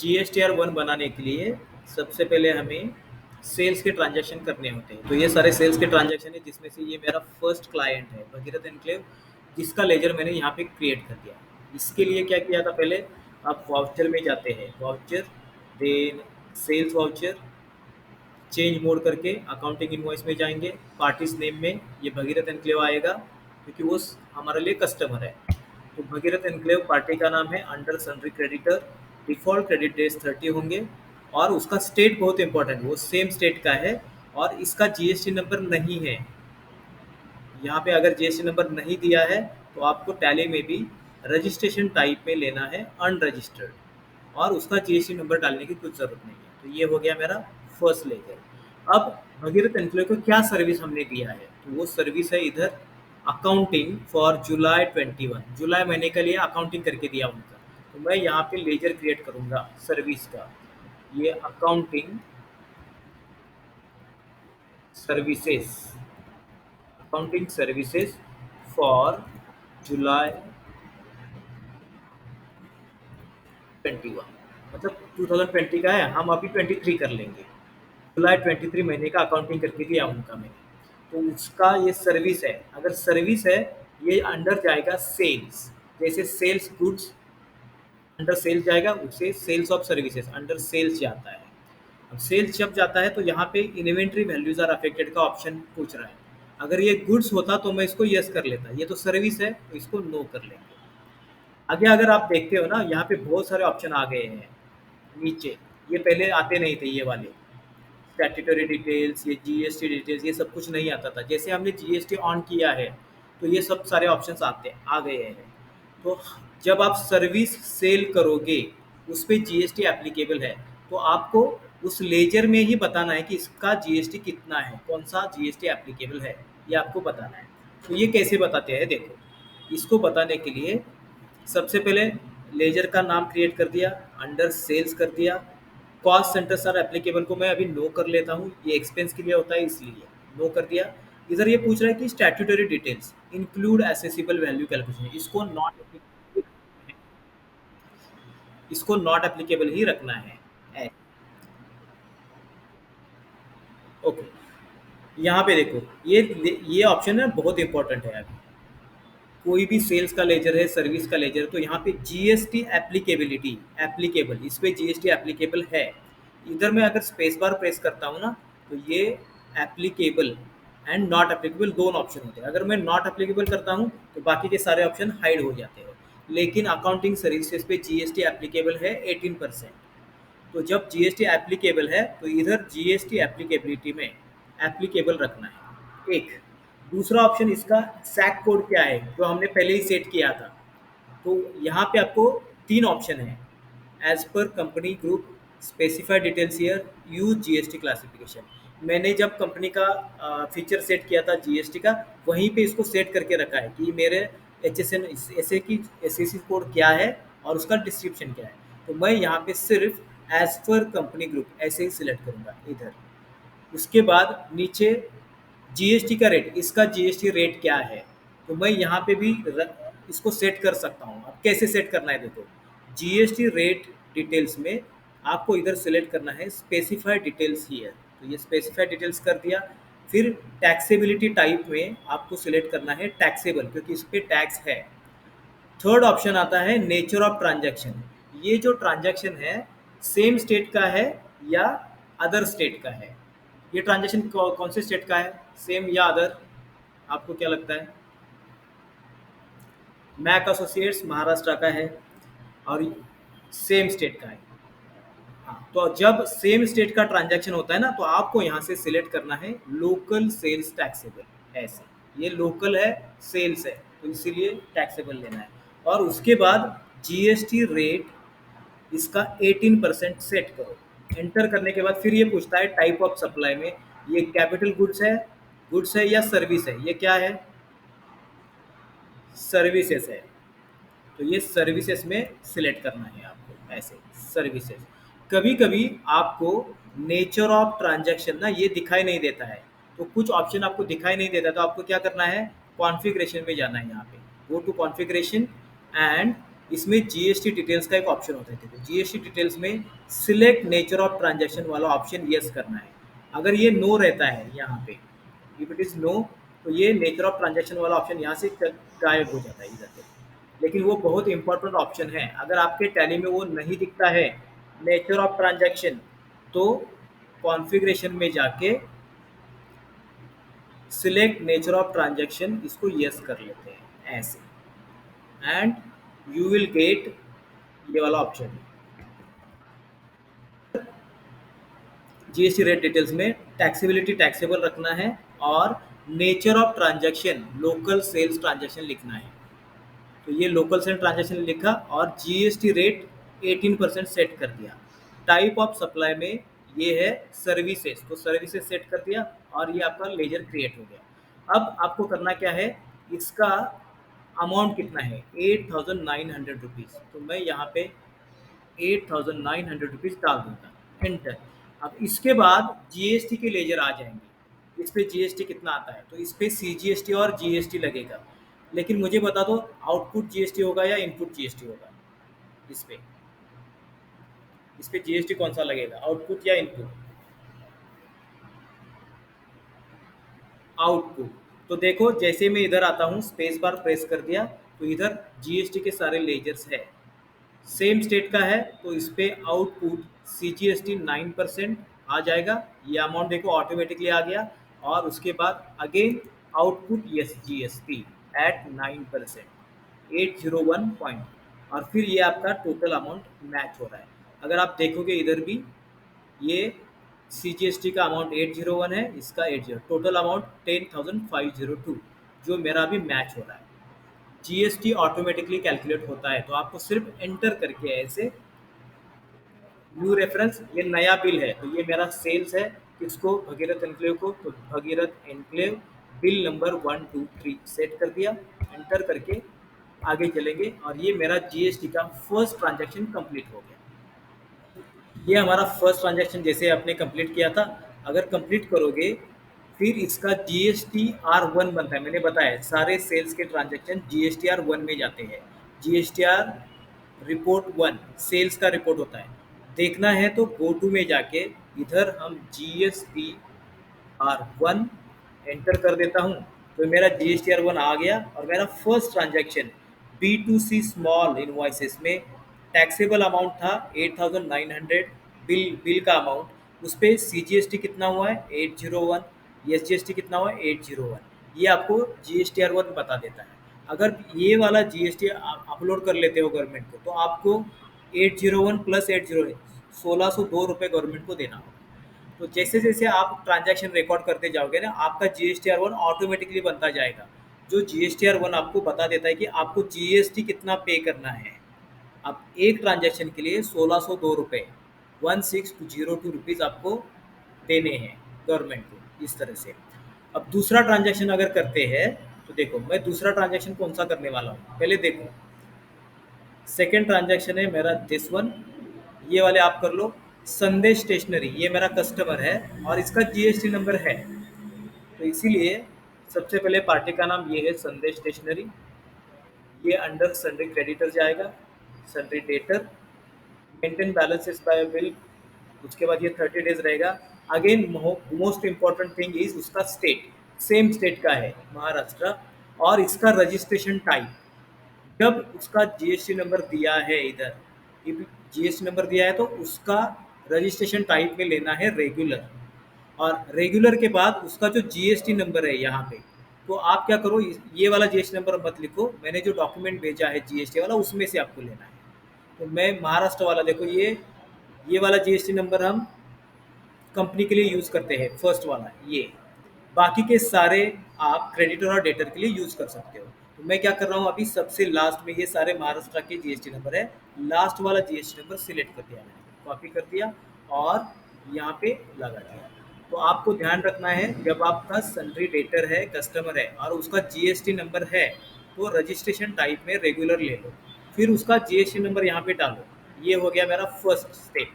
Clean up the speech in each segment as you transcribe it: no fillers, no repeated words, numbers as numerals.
GSTR one बनाने के लिए सबसे पहले हमें सेल्स के ट्रांजैक्शन करने होते हैं। तो ये सारे सेल्स के ट्रांजैक्शन है, जिसमें से ये मेरा फर्स्ट क्लाइंट है भगीरथ एनक्लेव, जिसका लेजर मैंने यहाँ पे क्रिएट कर दिया। इसके लिए क्या किया था, पहले आप वाउचर में जाते हैं, voucher, then sales voucher, change mode करके अकाउंटिंग इनवॉइस में जाएंगे, पार्टीज नेम में ये भगीरथ एनक्लेव आएगा क्योंकि वो हमारे लिए कस्टमर है। तो भगीरथ एनक्लेव पार्टी का नाम है, under sundry creditor, default credit days 30 होंगे, और उसका स्टेट बहुत इंपॉर्टेंट, वो सेम स्टेट का है, और इसका जीएसटी नंबर नहीं है। यहाँ पे अगर जीएसटी नंबर नहीं दिया है तो आपको टैली में भी रजिस्ट्रेशन टाइप में लेना है अनरजिस्टर्ड, और उसका जीएसटी नंबर डालने की कुछ ज़रूरत नहीं है। तो ये हो गया मेरा फर्स्ट लेजर। अब भगीरथ एनक्लेव को क्या सर्विस हमने दिया है, तो वो सर्विस है इधर अकाउंटिंग फॉर जुलाई 21, जुलाई महीने के लिए अकाउंटिंग करके दिया उनका। तो मैं यहाँ पे लेजर क्रिएट करूँगा सर्विस का, ये accounting services, accounting services for जुलाई 21, मतलब 2020 का है, हम अभी 23 कर लेंगे। जुलाई 23 महीने का अकाउंटिंग करके दिया उनका मैंने, तो उसका ये सर्विस है। अगर सर्विस है, ये अंडर जाएगा सेल्स, जैसे सेल्स गुड्स अंडर सेल्स जाएगा, उसे sales of services under sales जाता है। अब सेल्स जब जाता है तो यहाँ पे इन्वेंट्री वैल्यूज आर अफेक्टेड का ऑप्शन पूछ रहा है। अगर ये गुड्स होता तो मैं इसको यस कर लेता, ये तो सर्विस है तो इसको नो कर लेंगे। आगे अगर आप देखते हो ना, यहाँ पे बहुत सारे ऑप्शन आ गए हैं नीचे, ये पहले आते नहीं थे ये वाले, स्टैट्यूटरी डिटेल्स, ये जीएसटी डिटेल्स, ये सब कुछ नहीं आता था। जैसे हमने जीएसटी ऑन किया है तो ये सब सारे ऑप्शंस आते आ गए हैं। तो जब आप सर्विस सेल करोगे, उस पर जीएसटी एप्लीकेबल है, तो आपको उस लेजर में ही बताना है कि इसका जीएसटी कितना है, कौन सा जीएसटी एप्लीकेबल है, ये आपको बताना है। तो ये कैसे बताते हैं, देखो, इसको बताने के लिए सबसे पहले लेजर का नाम क्रिएट कर दिया, अंडर सेल्स कर दिया, कॉस्ट सेंटर सर एप्लीकेबल को मैं अभी नो कर लेता हूँ, ये एक्सपेंस के लिए होता है इसलिए नो कर दिया। इधर ये पूछ रहा है कि statutory details include accessible value calculation, इसको नॉट एप्लीकेबल ही रखना है। ओके, यहाँ पे देखो, ये ऑप्शन है बहुत इंपॉर्टेंट है। अभी कोई भी सेल्स का लेजर है, सर्विस का लेजर, तो यहाँ पे जीएसटी एप्लीकेबिलिटी, एप्लीकेबल, इस पे जीएसटी एप्लीकेबल है। इधर मैं अगर स्पेस बार प्रेस करता हूँ ना, तो ये एप्लीकेबल एंड नॉट एप्लीकेबल दोनों ऑप्शन होते हैं। अगर मैं नॉट एप्लीकेबल करता हूँ तो बाकी के सारे ऑप्शन हाइड हो जाते हैं। लेकिन अकाउंटिंग सर्विसेज पे जीएसटी एप्लीकेबल है 18%। तो जब जीएसटी एप्लीकेबल है तो इधर जीएसटी एप्लीकेबिलिटी में एप्लीकेबल रखना है एक। दूसरा ऑप्शन इसका सैक कोड क्या है, जो हमने पहले ही सेट किया था। तो यहाँ पे आपको तीन ऑप्शन है, as per company group, specified details here, use GST classification. मैंने जब कंपनी का फीचर सेट किया था जीएसटी का, वहीं पे इसको सेट करके रखा है कि मेरे HSN एस की SAC कोड क्या है और उसका डिस्क्रिप्शन क्या है। तो मैं यहाँ पे सिर्फ एज पर कंपनी ग्रुप ऐसे ही सिलेक्ट करूँगा इधर। उसके बाद नीचे जीएसटी का रेट, इसका जीएसटी रेट क्या है, तो मैं यहाँ पे भी इसको सेट कर सकता हूँ। अब कैसे सेट करना है, देखो, जीएसटी रेट डिटेल्स में आपको इधर सेलेक्ट करना है स्पेसिफाइड डिटेल्स हियर, तो ये स्पेसिफाइड डिटेल्स कर दिया। फिर टैक्सेबिलिटी टाइप में आपको सिलेक्ट करना है टैक्सेबल, क्योंकि इस पर टैक्स है। थर्ड ऑप्शन आता है नेचर ऑफ ट्रांजैक्शन, ये जो ट्रांजैक्शन है सेम स्टेट का है या अदर स्टेट का है। ये ट्रांजैक्शन कौन से स्टेट का है, सेम या अदर, आपको क्या लगता है? मैक एसोसिएट्स महाराष्ट्र का है और सेम स्टेट का है। हाँ, तो जब सेम स्टेट का ट्रांजैक्शन होता है ना, तो आपको यहाँ से सिलेक्ट करना है लोकल सेल्स टैक्सेबल, ऐसे, ये लोकल है, सेल्स है, तो इसीलिए टैक्सेबल लेना है। और उसके बाद जीएसटी रेट इसका 18% सेट करो। एंटर करने के बाद फिर ये पूछता है टाइप ऑफ सप्लाई में, ये कैपिटल गुड्स है या सर्विस है, ये क्या है, सर्विसेज है, तो ये सर्विसेज में सिलेक्ट करना है आपको, ऐसे सर्विसेज। कभी कभी आपको नेचर ऑफ ट्रांजैक्शन ना ये दिखाई नहीं देता है, तो कुछ ऑप्शन आपको दिखाई नहीं देता, तो आपको क्या करना है, कॉन्फ़िगरेशन में जाना है। यहाँ पे गो टू कॉन्फ़िगरेशन एंड इसमें जीएसटी डिटेल्स का एक ऑप्शन होता है। देखो जीएसटी डिटेल्स में सिलेक्ट नेचर ऑफ ट्रांजैक्शन वाला ऑप्शन यस करना है। अगर ये नो रहता है यहाँ पे, इफ इट इज़ नो, तो ये नेचर ऑफ ट्रांजैक्शन वाला ऑप्शन यहाँ से गायब हो जाता है इधर पे। लेकिन वो बहुत इंपॉर्टेंट ऑप्शन है। अगर आपके टैली में वो नहीं दिखता है नेचर ऑफ ट्रांजैक्शन, तो कॉन्फ़िगरेशन में जाके सिलेक्ट नेचर ऑफ ट्रांजैक्शन इसको यस कर लेते हैं ऐसे, एंड यू विल गेट ये वाला ऑप्शन। जीएसटी रेट डिटेल्स में टैक्सेबिलिटी टैक्सेबल रखना है, और nature of transaction local sales transaction लिखना है। तो ये लोकल सेल ट्रांजैक्शन लिखा और जीएसटी रेट 18% सेट कर दिया। टाइप ऑफ सप्लाई में ये है सर्विसेज, तो सर्विसेज सेट कर दिया और ये आपका लेजर क्रिएट हो गया। अब आपको करना क्या है, इसका अमाउंट कितना है, 8,900 रुपीज़। तो मैं यहाँ पे 8,900 रुपीज़ डाल दूंगा, एंटर। अब इसके बाद जीएसटी के लेजर आ जाएंगे। इस पे जीएसटी कितना आता है, तो इस पे सीजीएसटी और जीएसटी लगेगा। लेकिन मुझे बता दो आउटपुट जीएसटी होगा या इनपुट जीएसटी होगा। इस पे जीएसटी कौन सा लगेगा, आउटपुट या इनपुट? आउटपुट। तो देखो जैसे मैं इधर आता हूँ, स्पेस बार प्रेस कर दिया, तो इधर जीएसटी के सारे लेजर्स है, सेम स्टेट का है। तो इस पे आउटपुट सीजीएसटी 9% आ जाएगा। ये अमाउंट देखो ऑटोमेटिकली आ गया। और उसके बाद again output yes GST at 9%, 801 point, और फिर ये आपका टोटल अमाउंट मैच हो रहा है। अगर आप देखोगे इधर भी, ये सीजीएसटी का अमाउंट 801 है, इसका 80, टोटल अमाउंट 10,502, जो मेरा अभी मैच हो रहा है। जीएसटी ऑटोमेटिकली कैलकुलेट होता है, तो आपको सिर्फ एंटर करके ऐसे न्यू रेफरेंस, ये नया बिल है, तो ये मेरा सेल्स है, किसको, भगीरथ एनक्लेव को। तो Bhagirath enclave bill number 123 set कर दिया, एंटर करके आगे चलेंगे, और ये मेरा जीएसटी का फर्स्ट ट्रांजैक्शन कंप्लीट हो गया। ये हमारा फर्स्ट ट्रांजैक्शन जैसे आपने कंप्लीट किया था। अगर कंप्लीट करोगे, फिर इसका GSTR1 बनता है। मैंने बताया सारे सेल्स के ट्रांजैक्शन GSTR1 में जाते हैं। GSTR रिपोर्ट 1 सेल्स का रिपोर्ट होता है। देखना है तो गो टू में जाके इधर हम GSTR1 एंटर कर देता हूँ, तो मेरा GSTR1 आ गया। और मेरा first transaction B2C small invoices में टैक्सेबल अमाउंट था 8,900, बिल का अमाउंट, उस पर CGST कितना हुआ है 801, SGST कितना हुआ है 801। ये आपको GSTR1 बता देता है। अगर ये वाला जीएसटी अपलोड कर लेते हो गवर्नमेंट को, तो आपको 801 प्लस 801 1,602 रुपये गवर्नमेंट को देना होगा। तो जैसे जैसे आप ट्रांजैक्शन रिकॉर्ड करते जाओगे ना, आपका GSTR1 ऑटोमेटिकली बनता जाएगा, जो GSTR1 आपको बता देता है कि आपको जीएसटी कितना पे करना है। अब एक ट्रांजैक्शन के लिए 1,602 रुपये, 1602 रुपीज़ आपको देने हैं गवर्नमेंट को, इस तरह से। अब दूसरा ट्रांजैक्शन अगर करते हैं, तो देखो मैं दूसरा ट्रांजैक्शन कौन सा करने वाला हूँ, पहले देखो। सेकेंड ट्रांजैक्शन है मेरा दिस वन, ये वाले आप कर लो। संदेश स्टेशनरी, ये मेरा कस्टमर है और इसका जीएसटी नंबर है, तो इसीलिए सबसे पहले पार्टी का नाम ये है संदेश स्टेशनरी। ये अंडर सन्ड्री क्रेडिटर जाएगा, sundry debtor, maintain balances bye bill. उसके बाद ये 30 डेज रहेगा। Again most important thing is उसका स्टेट, सेम स्टेट का है महाराष्ट्र, और इसका रजिस्ट्रेशन टाइप। जब उसका जीएसटी नंबर दिया है इधर, जीएसटी नंबर दिया है, तो उसका रजिस्ट्रेशन टाइप में लेना है रेगुलर। और रेगुलर के बाद उसका जो जीएसटी नंबर है यहाँ पे, तो आप क्या करो, ये वाला जीएसटी नंबर मत लिखो, मैंने जो डॉक्यूमेंट भेजा है जीएसटी वाला उसमें से आपको लेना है। तो मैं महाराष्ट्र वाला, देखो ये वाला जीएसटी नंबर हम कंपनी के लिए यूज़ करते हैं, फर्स्ट वाला ये। बाकी के सारे आप क्रेडिटर और डेटर के लिए यूज़ कर सकते हो। तो मैं क्या कर रहा हूँ अभी, सबसे लास्ट में ये सारे महाराष्ट्र के जीएसटी नंबर है, लास्ट वाला जीएसटी नंबर सिलेक्ट कर दिया मैंने, कॉपी कर दिया और यहाँ पे लगा दिया। तो आपको ध्यान रखना है, जब आपका सन्ड्री डेटर है, कस्टमर है और उसका जीएसटी नंबर है, तो रजिस्ट्रेशन टाइप में रेगुलर ले लो, फिर उसका जीएसटी नंबर यहाँ पे डालो। ये हो गया मेरा फर्स्ट स्टेप।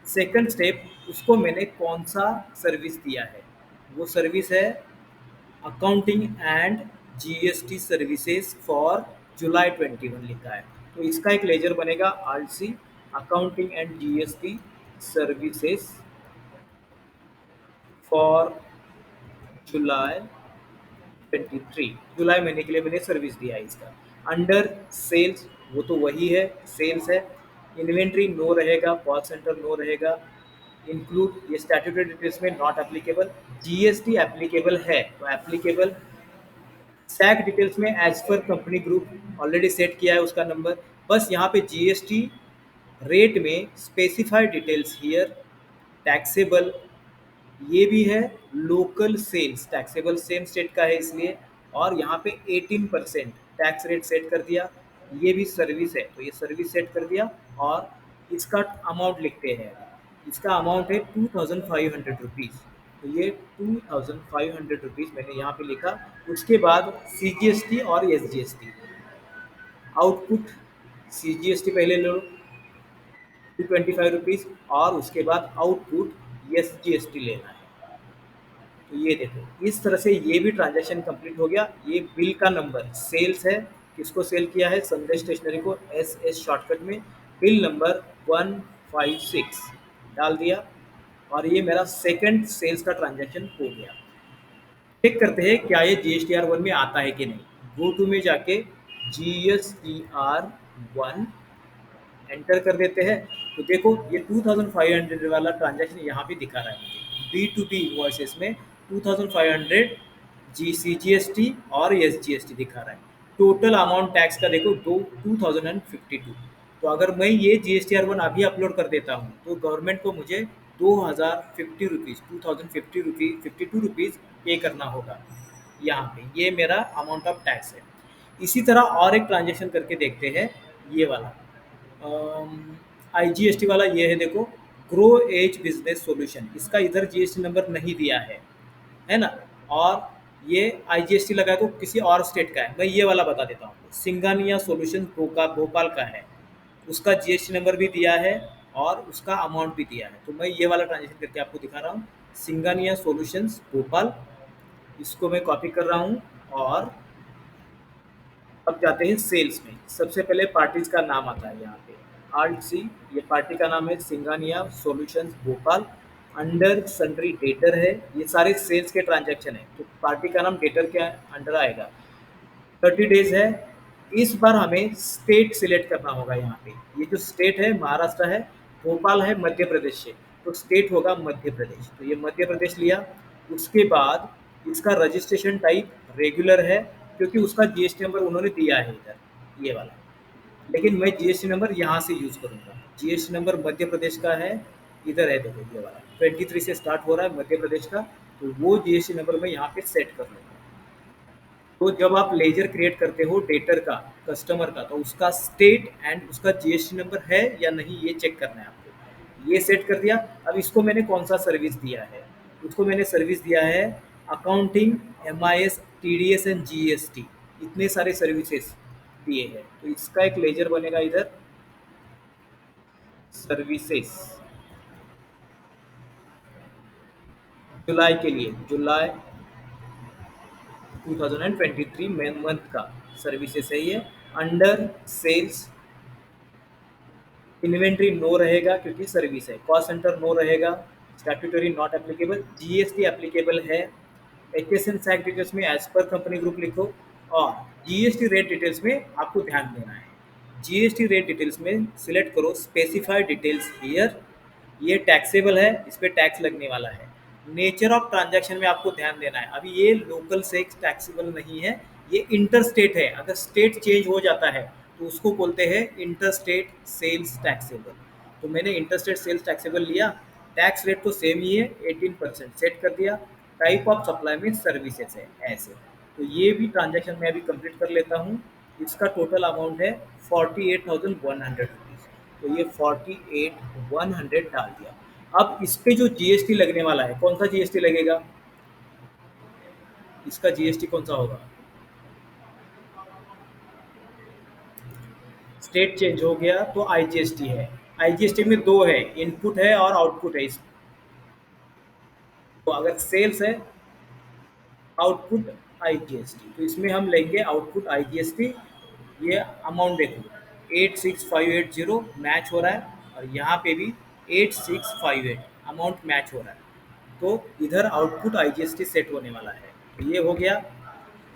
सेकंड स्टेप, उसको मैंने कौन सा सर्विस दिया है, वो सर्विस है accounting and GST services for जुलाई 21 लिखा है। तो इसका एक लेजर बनेगा RC, accounting and GST services for जुलाई 23। जुलाई महीने के लिए मैंने सर्विस दिया है इसका। अंडर सेल्स वो तो वही है, सेल्स है। इन्वेंट्री नो रहेगा, कॉस्ट सेंटर नो रहेगा। इंक्लूड ये स्टैट्यूटरी डिटेल्स में नॉट एप्लीकेबल। जीएसटी एप्लीकेबल है तो एप्लीकेबल। सैक डिटेल्स में as per company group already set किया है उसका नंबर। बस यहाँ पे जीएसटी रेट में स्पेसिफाइड डिटेल्स हियर। टैक्सेबल ये भी है, local sales taxable same state का है इसलिए। और यहाँ पे 18% टैक्स रेट सेट कर दिया। ये भी सर्विस है तो ये सर्विस सेट कर दिया। और इसका अमाउंट लिखते हैं, इसका अमाउंट है 2500 रुपीज़। तो ये 2500 रुपीज़ मैंने यहाँ पे लिखा। उसके बाद सीजीएसटी और एसजीएसटी आउटपुट। सीजीएसटी पहले लो 225 रुपीज़, और उसके बाद आउटपुट एसजीएसटी लेना है। तो ये देखो इस तरह से ये भी ट्रांजैक्शन कंप्लीट हो गया। ये बिल का नंबर सेल्स है, किसको सेल किया है, संदेश स्टेशनरी को, एस एस शॉर्टकट में। बिल नंबर 156 डाल दिया। और ये मेरा सेकंड सेल्स का ट्रांजैक्शन हो गया। चेक करते हैं क्या ये GSTR 1 में आता है कि नहीं। गो टू में जाके GSTR 1 एंटर कर देते हैं। तो देखो ये 2500 वाला ट्रांजैक्शन यहाँ पे दिखा रहा है मुझे। B2B इनवॉइसेस में 2500 CGST और SGST दिखा रहा है। टोटल अमाउंट टैक्स का देखो 2052। तो अगर मैं ये GSTR 1 अभी अपलोड कर देता हूँ तो गवर्नमेंट को मुझे 2050 रुपीज़ 52 रुपीज़ पे करना होगा। यहाँ पे ये मेरा अमाउंट ऑफ टैक्स है। इसी तरह और एक ट्रांजेक्शन करके देखते हैं, ये वाला IGST वाला। ये है देखो, ग्रो एज बिजनेस सॉल्यूशन। इसका इधर जीएसटी नंबर नहीं दिया है ना। और ये IGST लगा है तो किसी और स्टेट का है। मैं ये वाला बता देता हूँ, सिंगानिया सॉल्यूशन भोपाल का है। उसका जीएसटी नंबर भी दिया है और उसका अमाउंट भी दिया है। तो मैं ये वाला ट्रांजेक्शन करके आपको दिखा रहा हूँ, सिंगानिया सॉल्यूशंस भोपाल। इसको मैं कॉपी कर रहा हूँ। और अब जाते हैं सेल्स में। सबसे पहले पार्टीज का नाम आता है यहाँ पे, आल्ट सी। ये पार्टी का नाम है Singhania solutions Bhopal. Under sundry debtor है, ये सारे सेल्स के ट्रांजैक्शन है तो पार्टी का नाम डेटर के अंडर आएगा। 30 डेज है। इस बार हमें स्टेट सिलेक्ट करना होगा यहाँ पे। ये जो स्टेट है महाराष्ट्र है, भोपाल है मध्य प्रदेश से, तो स्टेट होगा मध्य प्रदेश। तो ये मध्य प्रदेश लिया। उसके बाद इसका रजिस्ट्रेशन टाइप रेगुलर है, क्योंकि उसका जीएसटी नंबर उन्होंने दिया है इधर ये वाला। लेकिन मैं जीएसटी नंबर यहाँ से यूज़ करूँगा। जीएसटी नंबर मध्य प्रदेश का है, इधर है देखो ये वाला 23 से स्टार्ट हो रहा है मध्य प्रदेश का। तो वो जीएसटी नंबर मैं यहाँ पे सेट कर लूँगा। तो जब आप लेजर क्रिएट करते हो डेटर का, कस्टमर का, तो उसका स्टेट एंड उसका जीएसटी नंबर है या नहीं ये चेक करना है आपको। ये सेट कर दिया। अब इसको मैंने कौन सा सर्विस दिया है, उसको मैंने सर्विस दिया है accounting, MIS, TDS and GST। इतने सारे सर्विसेज दिए हैं तो इसका एक लेजर बनेगा इधर, सर्विसेज जुलाई के लिए, जुलाई 2023 मंथ का सर्विसेज है ये। अंडर सेल्स इन्वेंट्री नो रहेगा क्योंकि सर्विस है। कॉस्ट सेंटर नो रहेगा। Statutory not applicable. GST applicable है। HSN सैक डिटेल्स में एज पर कंपनी ग्रुप लिखो। और जीएसटी रेट डिटेल्स में आपको ध्यान देना है। जीएसटी रेट डिटेल्स में सिलेक्ट करो स्पेसिफाइड डिटेल्स हियर। ये टैक्सेबल है, इस पर टैक्स लगने वाला है। नेचर ऑफ ट्रांजैक्शन में आपको ध्यान देना है। अभी ये लोकल से टैक्सेबल नहीं है, ये इंटर स्टेट है। अगर स्टेट चेंज हो जाता है तो उसको बोलते हैं इंटर स्टेट सेल्स टैक्सेबल। तो मैंने इंटर स्टेट सेल्स टैक्सेबल लिया। टैक्स रेट तो सेम ही है, 18% सेट कर दिया। टाइप ऑफ सप्लाई में सर्विसेज है ऐसे। तो ये भी ट्रांजैक्शन मैं अभी कंप्लीट कर लेता हूँ। इसका टोटल अमाउंट है 48,100 रुपीज़। तो ये 48,100 डाल दिया। अब इस पे जो जीएसटी लगने वाला है, कौन सा जीएसटी लगेगा, इसका जीएसटी कौन सा होगा। स्टेट चेंज हो गया तो आईजीएसटी है। आईजीएसटी में दो है, इनपुट है और आउटपुट है। इस तो अगर सेल्स है, आउटपुट आईजीएसटी, तो इसमें हम लेंगे आउटपुट आईजीएसटी। ये अमाउंट देखो 86,580 मैच हो रहा है, और यहाँ पे भी 8658 अमाउंट मैच हो रहा है। तो इधर आउटपुट आईजीएसटी सेट होने वाला है। तो ये हो गया।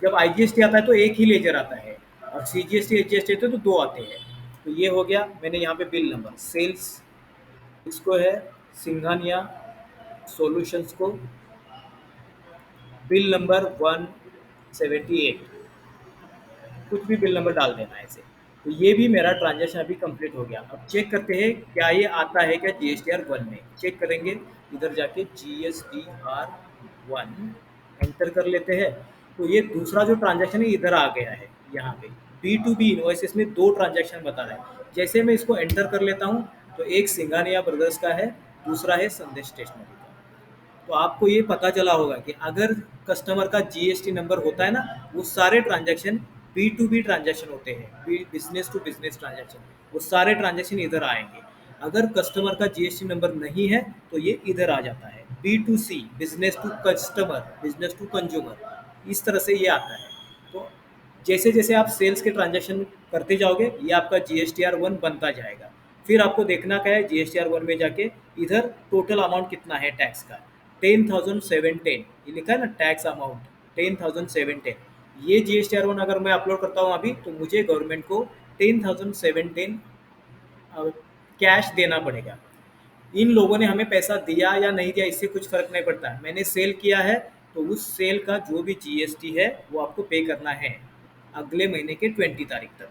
जब आईजीएसटी आता है तो एक ही लेजर आता है, और सीजीएसटी एचजीएसटी तो दो आते हैं। तो ये हो गया। मैंने यहाँ पे बिल नंबर सेल्स, इसको है सिंघानिया सॉल्यूशंस को बिल नंबर 178, कुछ भी बिल नंबर डाल देना है ऐसे। तो ये भी मेरा ट्रांजेक्शन अभी कंप्लीट हो गया। अब चेक करते हैं क्या ये आता है क्या GSTR 1 में। चेक करेंगे, इधर जाके GSTR 1 एंटर कर लेते हैं। तो ये दूसरा जो ट्रांजेक्शन है इधर आ गया है। यहाँ पे B2B इनवॉइसेस में दो ट्रांजेक्शन बता रहा है। जैसे मैं इसको एंटर कर लेता हूँ, तो एक सिंगानिया ब्रदर्स का है, दूसरा है संदेश स्टेशनरी का। तो आपको ये पता चला होगा कि अगर कस्टमर का जीएसटी नंबर होता है ना, वो सारे ट्रांजैक्शन B2B ट्रांजैक्शन होते हैं, बिजनेस टू बिजनेस ट्रांजैक्शन, वो सारे ट्रांजैक्शन इधर आएंगे। अगर कस्टमर का जीएसटी नंबर नहीं है तो ये इधर आ जाता है। B2C business to customer, business to consumer, इस तरह से ये आता है। तो जैसे जैसे आप सेल्स के ट्रांजैक्शन करते जाओगे, ये आपका GSTR 1 बनता जाएगा। फिर आपको देखना क्या है, GSTR 1 में जाके इधर टोटल अमाउंट कितना है टैक्स का, 10,710 ये लिखा है ना टैक्स अमाउंट, 10,710। ये GSTR 1 अगर मैं अपलोड करता हूँ अभी, तो मुझे गवर्नमेंट को 10,710 कैश देना पड़ेगा। इन लोगों ने हमें पैसा दिया या नहीं दिया इससे कुछ फर्क नहीं पड़ता। मैंने सेल किया है, तो उस सेल का जो भी जीएसटी है वो आपको पे करना है अगले महीने के 20 तारीख तक।